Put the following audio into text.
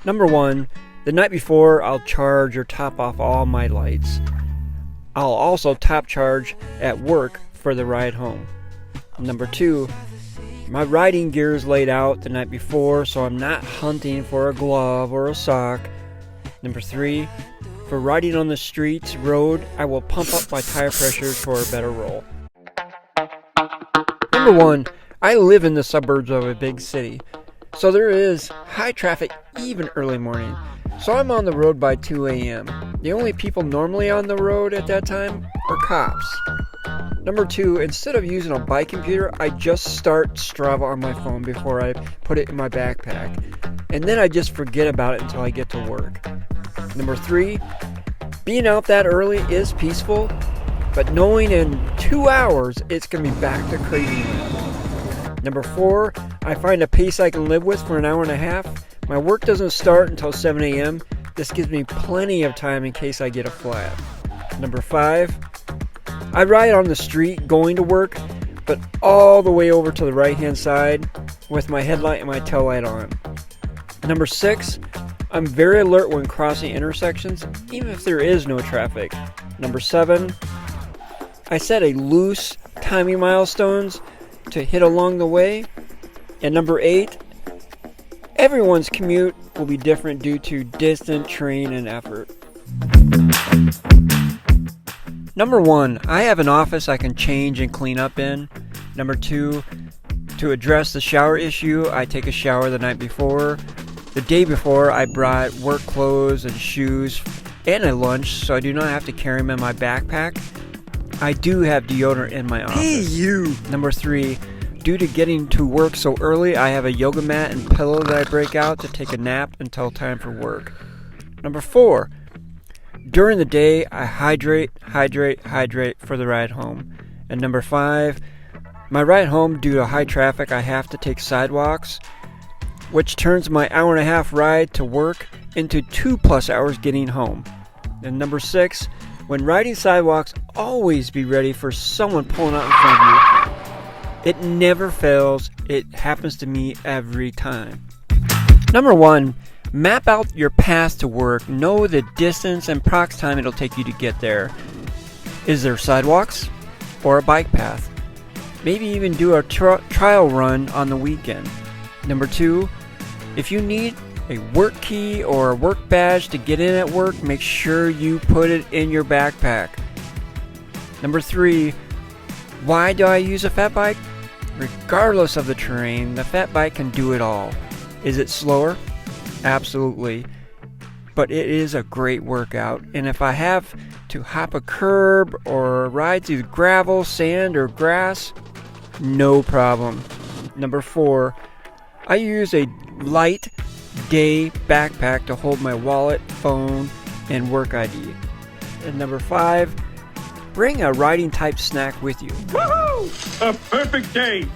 Number 1, the night before I'll charge or top off all my lights. I'll also top charge at work for the ride home. Number 2, my riding gear is laid out the night before, so I'm not hunting for a glove or a sock. Number 3, for riding on the streets, road, I will pump up my tire pressure for a better roll. Number 1, I live in the suburbs of a big city, so there is high traffic even early morning. So I'm on the road by 2 a.m. The only people normally on the road at that time are cops. Number 2, instead of using a bike computer, I just start STRAVA on my phone before I put it in my backpack. And then I just forget about it until I get to work. Number 3, being out that early is peaceful, but knowing in 2 hours it's going to be back to crazy land. Number 4, I find a pace I can live with for an hour and a half. My work doesn't start until 7 a.m. This gives me plenty of time in case I get a flat. Number 5, I ride on the street going to work, but all the way over to the right hand side with my headlight and my tail light on. Number 6, I'm very alert when crossing intersections, even if there is no traffic. Number 7, I set a loose timing milestones to hit along the way. And number 8, everyone's commute will be different due to distance, terrain, and effort. Number 1, I have an office I can change and clean up in. Number 2, to address the shower issue, I take a shower the night before. The day before, I brought work clothes and shoes and a lunch, so I do not have to carry them in my backpack. I do have deodorant in my office. Hey, you! Number 3, due to getting to work so early, I have a yoga mat and pillow that I break out to take a nap until time for work. Number 4, during the day, I hydrate for the ride home. And number 5, my ride home, due to high traffic, I have to take sidewalks, which turns my hour and a half ride to work into 2+ hours getting home. And number 6, when riding sidewalks, always be ready for someone pulling out in front of you. It never fails. It happens to me every time. Number 1, map out your path to work. Know the distance and prox time it'll take you to get there. Is there sidewalks or a bike path? Maybe even do a trial run on the weekend. Number 2, if you need a work key or a work badge to get in at work, make sure you put it in your backpack. Number 3, why do I use a fat bike? Regardless of the terrain, the fat bike can do it all. Is it slower? Absolutely. But it is a great workout, and if I have to hop a curb or ride through gravel, sand, or grass, no problem. Number 4, I use a light day backpack to hold my wallet, phone, and work ID. And number 5, bring a riding type snack with you. Woohoo! A perfect day!